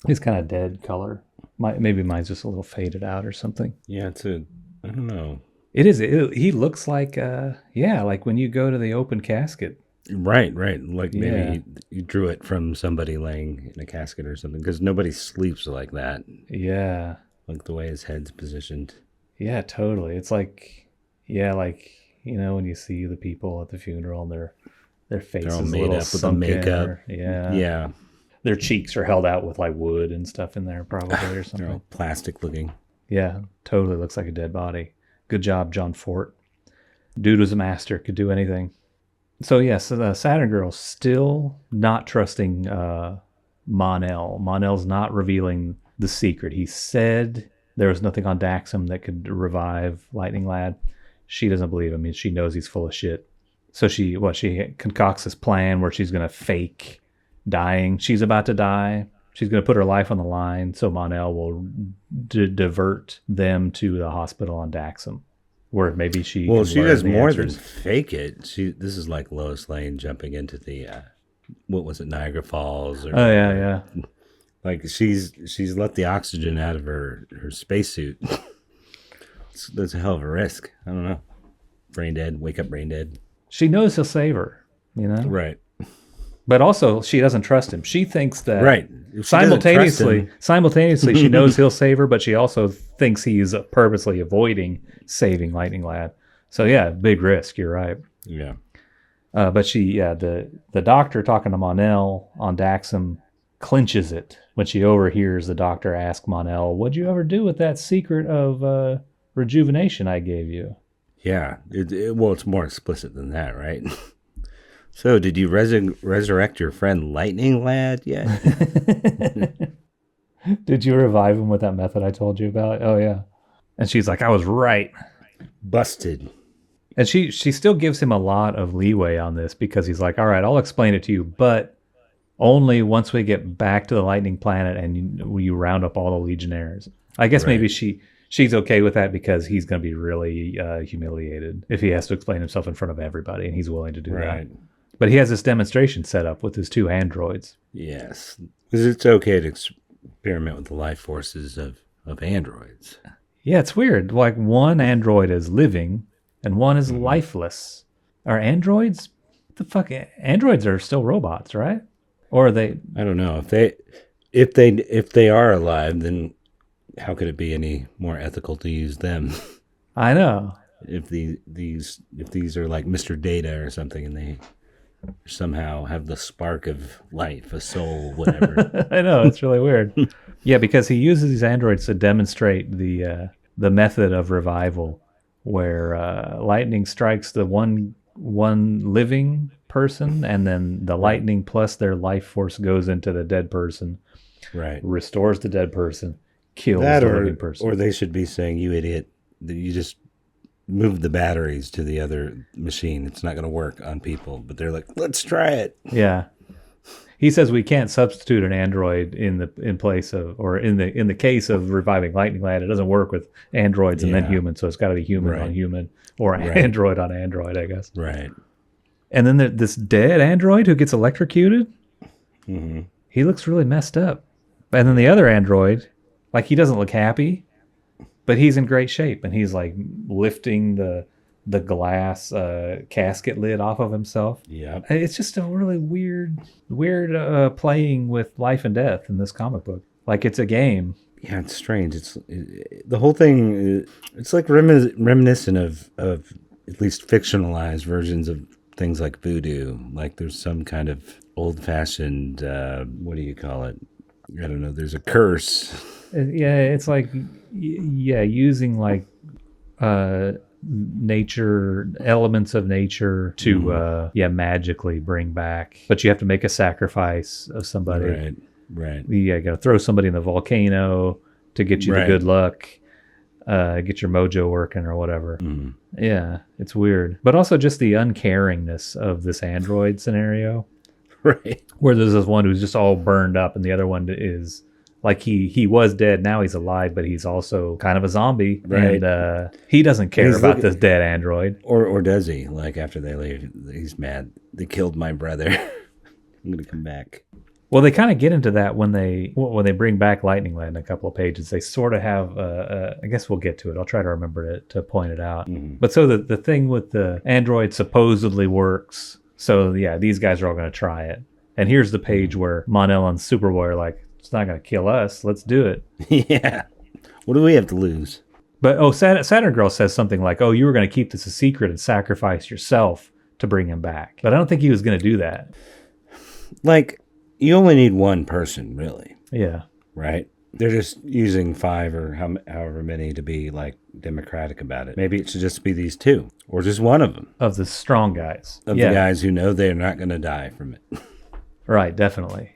is kind of dead color. Maybe mine's just a little faded out or something. Yeah, I don't know. It is. He looks like, like when you go to the open casket. Right. Like maybe you drew it from somebody laying in a casket or something, because nobody sleeps like that. Yeah. Like the way his head's positioned. Yeah, totally. It's like, when you see the people at the funeral and their faces all a made little up with the sunken, makeup. Yeah. Their cheeks are held out with like wood and stuff in there, probably, or something. They're all plastic looking. Yeah, totally looks like a dead body. Good job, John Forte. Dude was a master, could do anything. So yes, the Saturn Girl still not trusting Mon-El. Mon-El's not revealing the secret. He said there was nothing on Daxam that could revive Lightning Lad. She doesn't believe him. I mean, she knows he's full of shit. So she concocts this plan where she's going to fake dying. She's about to die. She's going to put her life on the line so Mon-El will divert them to the hospital on Daxam, where maybe she does more than fake it. This is like Lois Lane jumping into the what was it, Niagara Falls? Or, yeah. Like she's let the oxygen out of her spacesuit. That's a hell of a risk. I don't know. Brain dead. Wake up brain dead. She knows he'll save her. Right. But also, she doesn't trust him. She thinks that simultaneously, she knows he'll save her, but she also thinks he's purposely avoiding saving Lightning Lad. So yeah, big risk. You're right. Yeah. But the doctor talking to Mon-El on Daxam clinches it when she overhears the doctor ask Mon-El, "What'd you ever do with that secret of rejuvenation I gave you?" Yeah. It's more explicit than that, right? So, did you resurrect your friend Lightning Lad yet? Did you revive him with that method I told you about? Oh, yeah. And she's like, I was right. Busted. And she still gives him a lot of leeway on this, because he's like, all right, I'll explain it to you, but only once we get back to the Lightning Planet and you round up all the Legionnaires. I guess maybe she's okay with that, because he's going to be really humiliated if he has to explain himself in front of everybody, and he's willing to do that. But he has this demonstration set up with his 2 androids. Yes, because it's okay to experiment with the life forces of androids. Yeah, it's weird. Like, one android is living and one is lifeless. Are androids? What the fuck? Androids are still robots, right? Or are they? I don't know. If they are alive, then how could it be any more ethical to use them I know. if these are like Mr. Data or something, and they somehow have the spark of life, a soul, whatever. I know, it's really weird. Yeah, because he uses these androids to demonstrate the method of revival, where lightning strikes the one living person, and then the lightning plus their life force goes into the dead person, Right. restores the dead person, kills That the or living person. or they should be saying, "You idiot! You just moved the batteries to the other machine. It's not going to work on people." But they're like, "Let's try it." Yeah. He says we can't substitute an android in the case of reviving Lightning Lad. It doesn't work with androids and then Yeah. humans, so it's got to be human Right. on human or Right. android on android, I guess. Right. And then this dead android who gets electrocuted, Mm-hmm. he looks really messed up. And then the other android, like, he doesn't look happy, but he's in great shape, and he's like lifting the glass casket lid off of himself. Yeah. It's just a really weird playing with life and death in this comic book. Like, it's a game. Yeah, it's strange. The whole thing. It's like reminiscent of at least fictionalized versions of things like voodoo. Like there's some kind of old-fashioned. What do you call it? I don't know. There's a curse. Yeah, it's like using like nature, elements of nature to magically bring back. But you have to make a sacrifice of somebody. Right. Right. You got to throw somebody in the volcano to get you the Right. good luck, get your mojo working or whatever. Mm. Yeah, it's weird. But also just the uncaringness of this android scenario, Right. where there's this one who's just all burned up, and the other one is like he was dead, now he's alive, but he's also kind of a zombie. Right. And he doesn't care He's about looking- this dead android. Or does he? Like after they leave, he's mad. They killed my brother. I'm gonna come back. Well, they kind of get into that when they bring back Lightning Lad in a couple of pages. They sort of have, I guess we'll get to it. I'll try to remember to point it out. Mhm. But so the thing with the android supposedly works. So yeah, these guys are all going to try it. And here's the page where Mon-El and Superboy are like, it's not going to kill us. Let's do it. Yeah. What do we have to lose? But Saturn Girl says something like, oh, you were going to keep this a secret and sacrifice yourself to bring him back. But I don't think he was going to do that. Like, you only need one person, really, Yeah. right? They're just using 5 or however many to be like democratic about it. Maybe it should just be these 2, or just one of them, Of the strong guys. of Yeah. the guys who know they're not going to die from it. Right, definitely.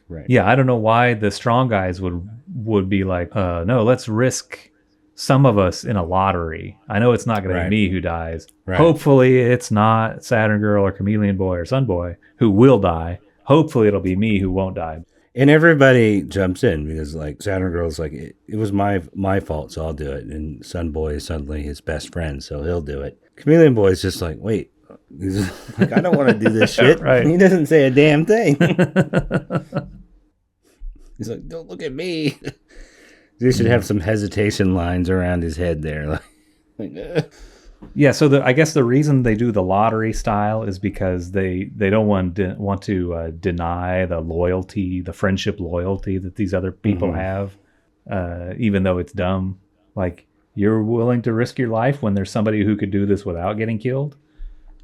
Right. Yeah, I don't know why the strong guys would be like, no, let's risk some of us in a lottery. I know it's not going to Right. be me who dies. Right. Hopefully it's not Saturn Girl or Chameleon Boy or Sun Boy who will die. Hopefully it'll be me who won't die. And everybody jumps in because, like, Saturn Girl's like, it was my fault, so I'll do it. And Sun Boy is suddenly his best friend, so he'll do it. Chameleon Boy's just like, wait, he's like, I don't want to do this shit. Right. He doesn't say a damn thing. He's like, don't look at me. He should have some hesitation lines around his head there. Like, Yeah, so I guess the reason they do the lottery style is because they don't want to deny the loyalty, the friendship loyalty that these other people have, even though it's dumb. Like, you're willing to risk your life when there's somebody who could do this without getting killed?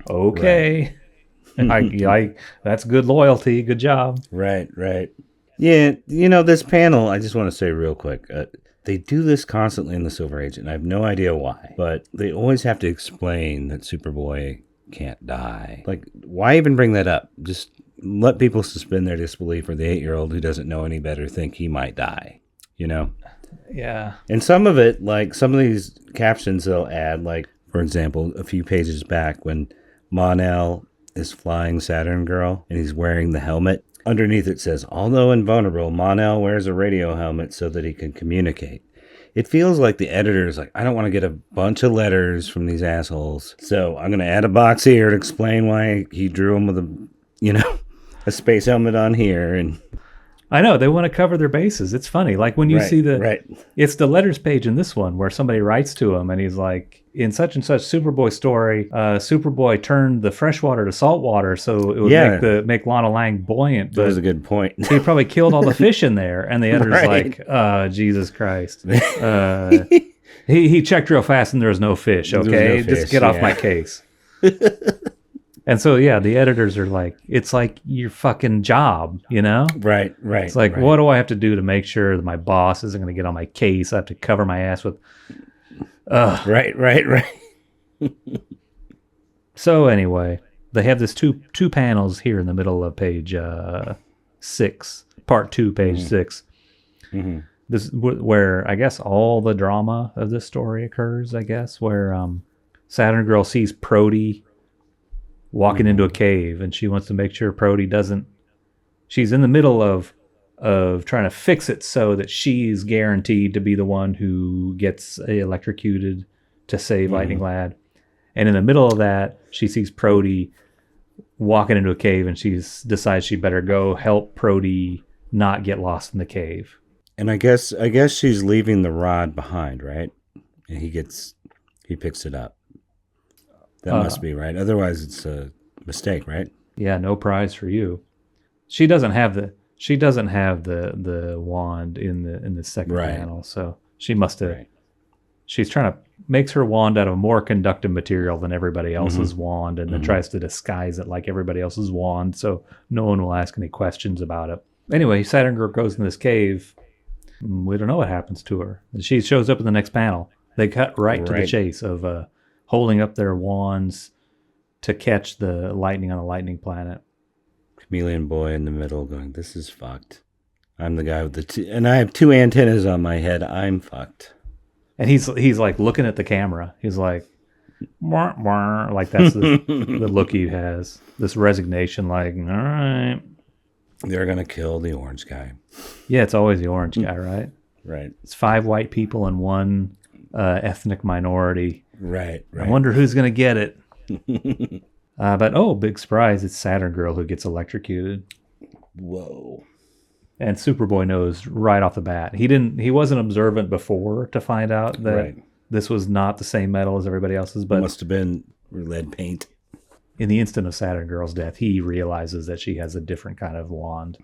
Okay. That's good loyalty. Good job. Right. Yeah, this panel, I just want to say real quick, they do this constantly in the Silver Age, and I have no idea why, but they always have to explain that Superboy can't die. Like, why even bring that up? Just let people suspend their disbelief, or the 8-year-old who doesn't know any better think he might die, Yeah. And some of it, like some of these captions they'll add, like, for example, a few pages back when Mon-El is flying Saturn Girl and he's wearing the helmet. Underneath it says, although invulnerable, Mon-El wears a radio helmet so that he can communicate. It feels like the editor is like, I don't want to get a bunch of letters from these assholes, so I'm going to add a box here to explain why he drew him with a space helmet on here. And I know they want to cover their bases. It's funny. Like when you Right, see right. it's the letters page in this one where somebody writes to him and he's like, in such and such Superboy story, Superboy turned the fresh water to salt water so it would make Lana Lang buoyant. That was a good point. He probably killed all the fish in there. And the editor's Right. like, Jesus Christ. He checked real fast and there was no fish. Okay, There was no just fish, get off yeah. my case. And so yeah, the editors are like, it's like your fucking job, you know? Right. It's like, right. what do I have to do to make sure that my boss isn't going to get on my case? I have to cover my ass with. Right. So anyway, they have this two panels here in the middle of page 6, part 2, page 6. Mm-hmm. This is where I guess all the drama of this story occurs. I guess where Saturn Girl sees Prody walking into a cave, and she wants to make sure Prody doesn't. She's in the middle of trying to fix it so that she's guaranteed to be the one who gets electrocuted to save Lightning Lad. And in the middle of that, she sees Prody walking into a cave, and she decides she better go help Prody not get lost in the cave. And I guess she's leaving the rod behind, right? And he picks it up. That must be right. Otherwise, it's a mistake, right? Yeah, no prize for you. She doesn't have the wand in the second panel, so she must have. Right. She's trying to makes her wand out of more conductive material than everybody else's wand, and then tries to disguise it like everybody else's wand, so no one will ask any questions about it. Anyway, Saturn Girl goes in this cave. We don't know what happens to her. She shows up in the next panel. They cut right to the chase of holding up their wands to catch the lightning on the lightning planet. Chameleon boy in the middle going, this is fucked. I'm the guy with the and I have 2 antennas on my head. I'm fucked. And he's like looking at the camera. He's like, wah, wah, like that's the look he has. This resignation, like, all right. They're going to kill the orange guy. Yeah, it's always the orange guy, right? Right. It's 5 white people and 1 ethnic minority. Right. I wonder who's going to get it. But big surprise, it's Saturn Girl who gets electrocuted. Whoa. And Superboy knows right off the bat. He wasn't observant before to find out that this was not the same metal as everybody else's, but must have been lead paint. In the instant of Saturn Girl's death, he realizes that she has a different kind of wand.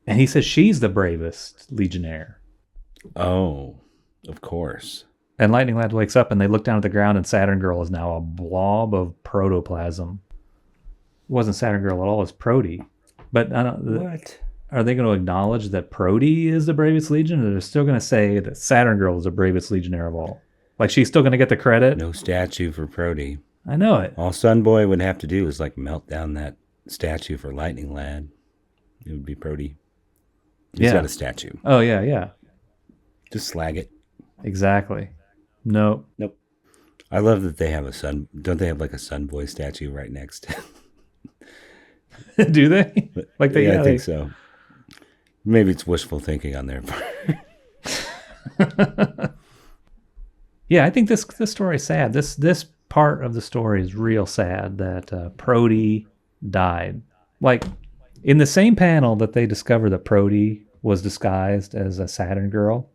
And he says she's the bravest Legionnaire. Oh, of course. And Lightning Lad wakes up and they look down at the ground and Saturn Girl is now a blob of protoplasm. It wasn't Saturn Girl at all, it's Prody. But I don't, What? Are they going to acknowledge that Prody is the bravest Legion, or they're still going to say that Saturn Girl is the bravest Legionnaire of all? Like she's still going to get the credit? No statue for Prody. I know it. All Sunboy would have to do is like melt down that statue for Lightning Lad. It would be Prody. He's got a statue. Oh, yeah. Just slag it. Exactly. Nope. I love that they have a sun. Don't they have like a Sunboy statue right next? Do they? Like they? Yeah, I think so. Maybe it's wishful thinking on their part. Yeah, I think this story is sad. This part of the story is real sad that Prody died. Like in the same panel that they discover that Prody was disguised as a Saturn Girl.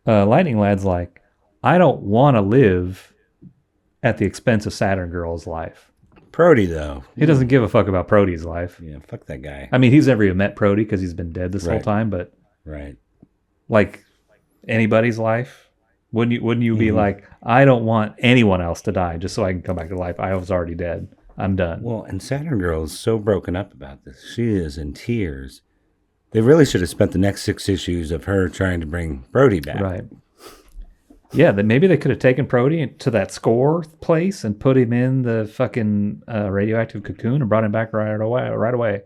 Lightning Lad's like, I don't want to live at the expense of Saturn Girl's life. Prody, though. He doesn't give a fuck about Prody's life. Yeah, fuck that guy. I mean, he's never even met Prody because he's been dead this whole time, but like anybody's life, wouldn't you be like, I don't want anyone else to die just so I can come back to life. I was already dead. I'm done. Well, and Saturn Girl is so broken up about this. She is in tears. They really should have spent the next 6 issues of her trying to bring Prody back. Right. Yeah, maybe they could have taken Prody to that score place and put him in the fucking radioactive cocoon and brought him back right away.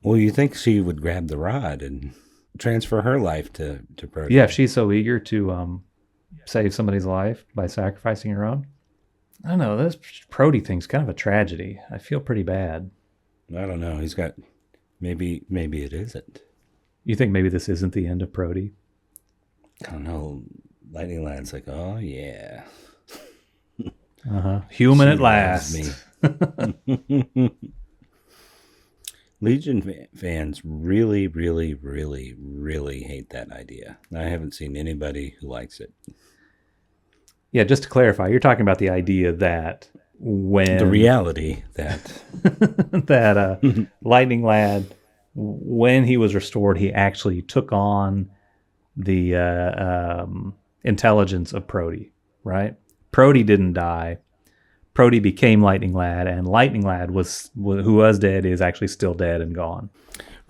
Well, you think she would grab the rod and transfer her life to Prody? Yeah, if she's so eager to save somebody's life by sacrificing her own. I don't know. This Prody thing's kind of a tragedy. I feel pretty bad. I don't know. He's got... Maybe it isn't. You think maybe this isn't the end of Prody? I don't know. Lightning Lad's like, oh, yeah. Human She at last. loves me. Legion fans really, really, really, really hate that idea. I haven't seen anybody who likes it. Yeah, just to clarify, you're talking about the idea that The when reality that that Lightning Lad, when he was restored, he actually took on the intelligence of Prote, right? Prote didn't die. Prote became Lightning Lad, and Lightning Lad who was dead is actually still dead and gone.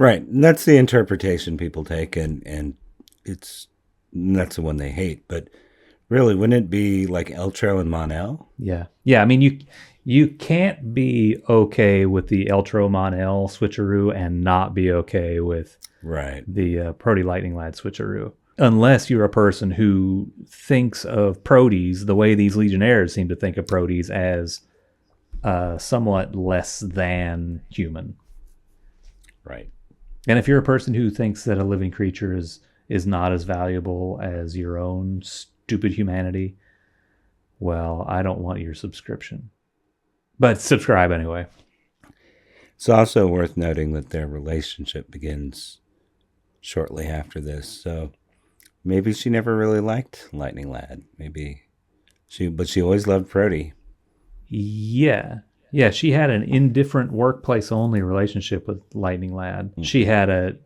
right, and that's the interpretation people take, and that's the one they hate. But really, wouldn't it be like Eltro and Mon-El? Yeah. I mean, you can't be okay with the Eltro Mon-El switcheroo and not be okay with Right. the Prote Lightning Lad switcheroo, unless you're a person who thinks of Proteus the way these Legionnaires seem to think of Proteus, as somewhat less than human. Right. And if you're a person who thinks that a living creature is not as valuable as your own stupid humanity, well, I don't want your subscription. But subscribe anyway. It's also worth noting that their relationship begins shortly after this. So maybe she never really liked Lightning Lad. But she always loved Prote. Yeah. Yeah, she had an indifferent workplace only relationship with Lightning Lad. Mm-hmm. She had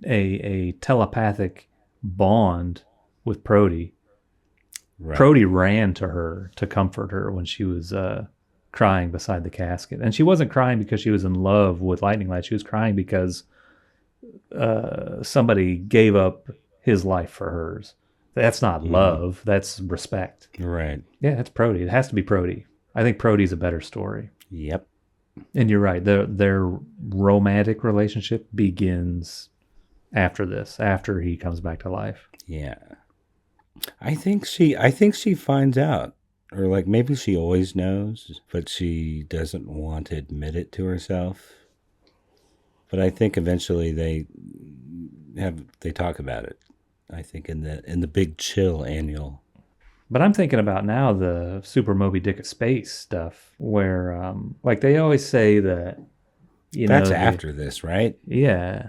a telepathic bond with Prote. Right. Prote ran to her to comfort her when she was crying beside the casket. And she wasn't crying because she was in love with Lightning Lad. She was crying because somebody gave up his life for hers. That's not love. That's respect. Right. Yeah, that's Prote. It has to be Prote. I think Prote's a better story. Yep. And you're right. Their romantic relationship begins after this, after he comes back to life. Yeah. I think she finds out, or like maybe she always knows, but she doesn't want to admit it to herself. But I think eventually they talk about it. I think in the Big Chill annual. But I'm thinking about now the Super Moby Dick of Space stuff, where like they always say that that's after this, right? Yeah.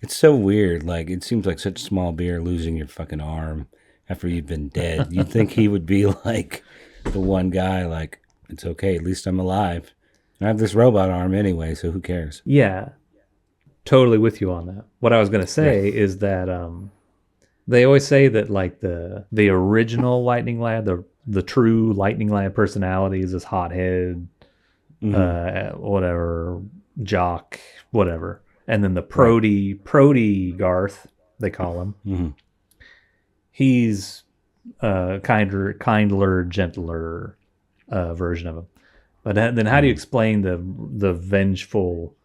It's so weird. Like it seems like such small beer losing your fucking arm after you've been dead. You'd think he would be like the one guy, like, it's okay, at least I'm alive. I have this robot arm anyway, so who cares? Yeah. Totally with you on that. What I was going to say is that they always say that like the original Lightning Lad, the true Lightning Lad personality is this hothead, whatever, jock, whatever. And then the Prote Garth, they call him. He's kindler, gentler version of him. But then how do you explain the vengeful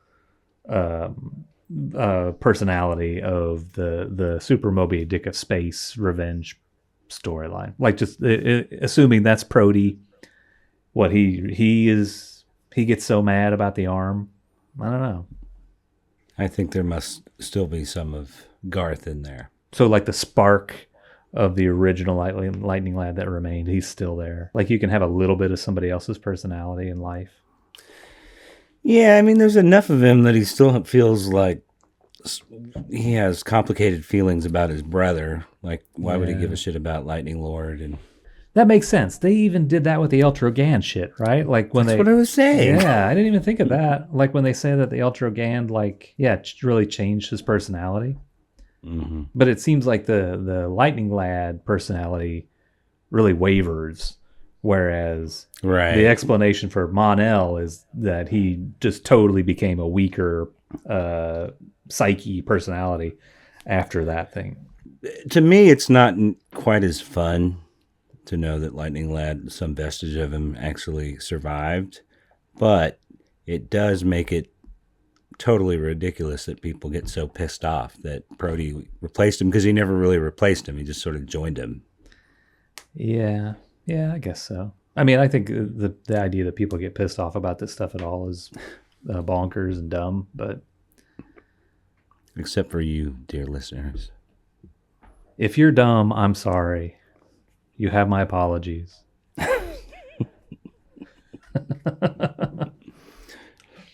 personality of the Super Moby Dick of Space revenge storyline? Like just assuming that's Prote, what he gets so mad about the arm. I don't know. I think there must still be some of Garth in there. So like the spark of the original Lightning Lad that remained, he's still there. Like you can have a little bit of somebody else's personality in life. Yeah, I mean, there's enough of him that he still feels like he has complicated feelings about his brother. Like, why would he give a shit about Lightning Lord? And that makes sense. They even did that with the Ultra-Gan shit, right? Like when That's what I was saying. Yeah, I didn't even think of that. Like when they say that the Ultra-Gan, like, really changed his personality. Mm-hmm. But it seems like the Lightning Lad personality really wavers, whereas the explanation for Mon-El is that he just totally became a weaker psyche personality after that thing. To me, it's not quite as fun to know that Lightning Lad, some vestige of him, actually survived, but it does make it totally ridiculous that people get so pissed off that Prote replaced him, because he never really replaced him. He just sort of joined him. Yeah, I guess so. I mean, I think the idea that people get pissed off about this stuff at all is bonkers and dumb, but... Except for you, dear listeners. If you're dumb, I'm sorry. You have my apologies.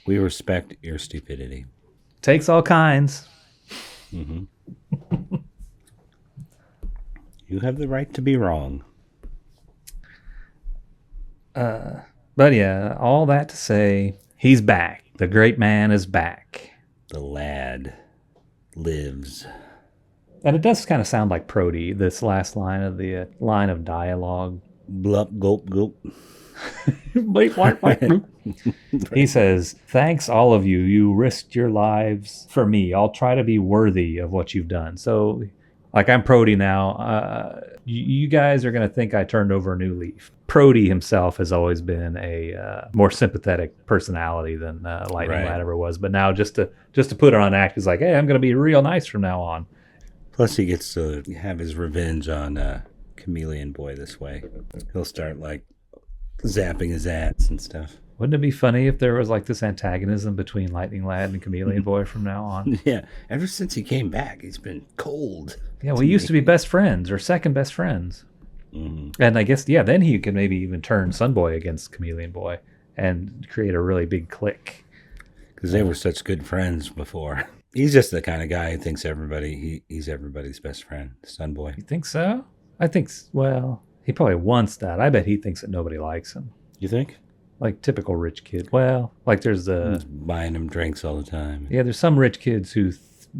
We respect your stupidity. Takes all kinds. Mm-hmm. You have the right to be wrong. But yeah, all that to say, he's back. The great man is back. The lad lives. And it does kind of sound like Prody, this last line of the line of dialogue. Blup, gulp, gulp. He says, thanks all of you. You risked your lives for me. I'll try to be worthy of what you've done. So, like, I'm Prody now. You guys are going to think I turned over a new leaf. Prody himself has always been a more sympathetic personality than Lightning Lad ever was. But now just to put it on act is like, hey, I'm going to be real nice from now on. Plus, he gets to have his revenge on Chameleon Boy this way. He'll start, like, zapping his ass and stuff. Wouldn't it be funny if there was, like, this antagonism between Lightning Lad and Chameleon Boy from now on? Yeah, ever since he came back, he's been cold. Yeah, we used to be best friends or second best friends. Mm-hmm. And I guess, yeah, then he could maybe even turn Sunboy against Chameleon Boy and create a really big clique. Because they were such good friends before. He's just the kind of guy who thinks he's everybody's best friend, Sunboy. You think so? I think, well, he probably wants that. I bet he thinks that nobody likes him. You think? Like typical rich kid. Well, like there's He's buying him drinks all the time. Yeah, there's some rich kids who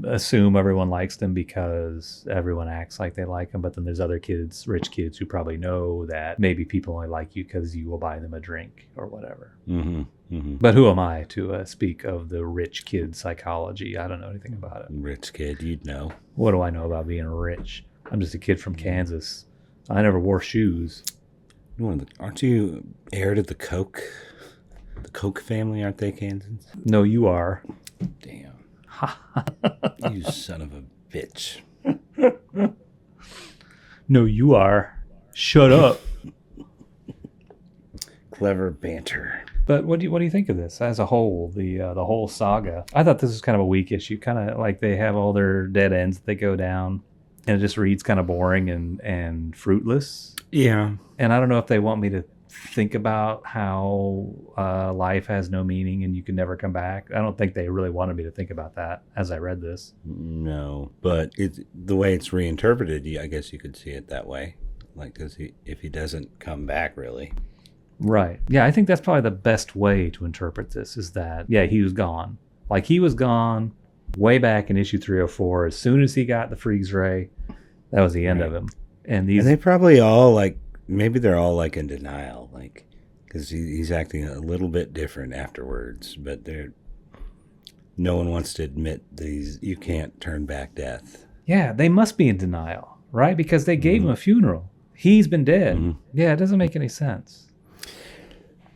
assume everyone likes them because everyone acts like they like them. But then there's other kids, rich kids, who probably know that maybe people only like you because you will buy them a drink or whatever. Mm-hmm. Mm-hmm. But who am I to speak of the rich kid psychology? I don't know anything about it. Rich kid, you'd know. What do I know about being rich? I'm just a kid from Kansas. I never wore shoes. Aren't you heir to the Koch? The Koch family, aren't they Kansans? No, you are. Damn. You son of a bitch. No, you are. Shut up. Clever banter. But what do you think of this as a whole? The whole saga. I thought this was kind of a weak issue. Kind of like they have all their dead ends that they go down, and it just reads kind of boring and fruitless. Yeah. And I don't know if they want me to think about how life has no meaning and you can never come back. I don't think they really wanted me to think about that as I read this. No, but the way it's reinterpreted, I guess you could see it that way. Like, because if he doesn't come back, really. Right. Yeah, I think that's probably the best way to interpret this is that, yeah, he was gone. Like, he was gone way back in issue 304. As soon as he got the freeze ray, that was the end of him. And they probably all, like, maybe they're all, like, in denial, like, because he's acting a little bit different afterwards, but no one wants to admit that you can't turn back death. Yeah, they must be in denial, right? Because they gave him a funeral. He's been dead. Mm-hmm. Yeah, it doesn't make any sense.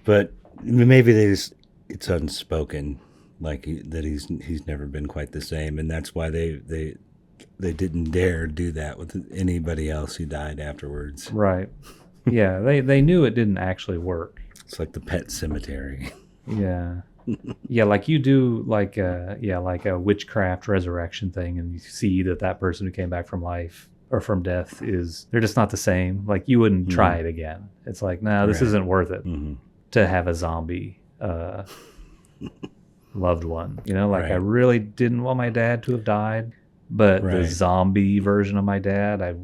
But maybe it's unspoken, like that he's never been quite the same, and that's why they didn't dare do that with anybody else who died afterwards. Right. Yeah, they knew it didn't actually work. It's like the pet cemetery. Yeah. Yeah, like you do like a witchcraft resurrection thing, and you see that person who came back from life or from death they're just not the same. Like you wouldn't try it again. It's like, no, this isn't worth it to have a zombie loved one. You know, like I really didn't want my dad to have died. But the zombie version of my dad, I'd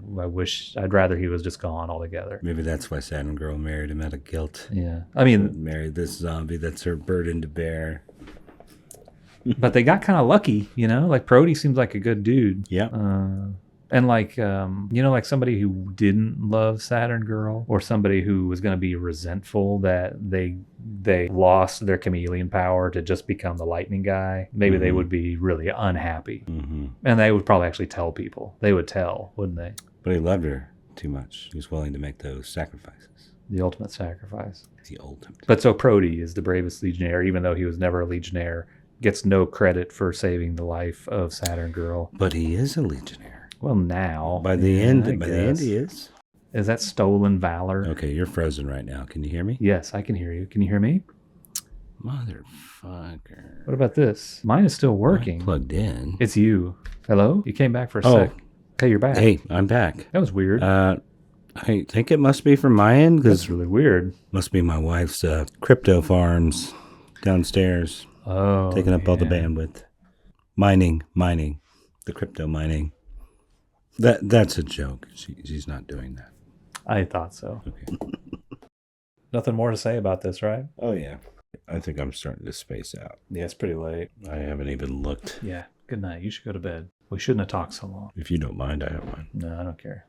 rather he was just gone altogether. Maybe that's why Saturn Girl married him out of guilt. Yeah. I mean, married this zombie that's her burden to bear. But they got kind of lucky, you know? Like Prody seems like a good dude. Yeah. And like, like somebody who didn't love Saturn Girl or somebody who was going to be resentful that they lost their chameleon power to just become the lightning guy, maybe they would be really unhappy. Mm-hmm. And they would probably actually tell people. They would tell, wouldn't they? But he loved her too much. He was willing to make those sacrifices. The ultimate sacrifice. The ultimate. But so Prody is the bravest Legionnaire, even though he was never a Legionnaire, gets no credit for saving the life of Saturn Girl. But he is a Legionnaire. Well, now. By the end, he is. Is that stolen valor? Okay, you're frozen right now. Can you hear me? Yes, I can hear you. Can you hear me? Motherfucker. What about this? Mine is still working. I'm plugged in. It's you. Hello? You came back for a sec. Okay, you're back. Hey, I'm back. That was weird. I think it must be from my end. That's really weird. Must be my wife's crypto farms downstairs. Oh, taking up all the bandwidth. Mining. The crypto mining. That's a joke. She's not doing that. I thought so. Okay. Nothing more to say about this, right? Oh, yeah. I think I'm starting to space out. Yeah, it's pretty late. I haven't even looked. Yeah, good night. You should go to bed. We shouldn't have talked so long. If you don't mind, I don't mind. No, I don't care.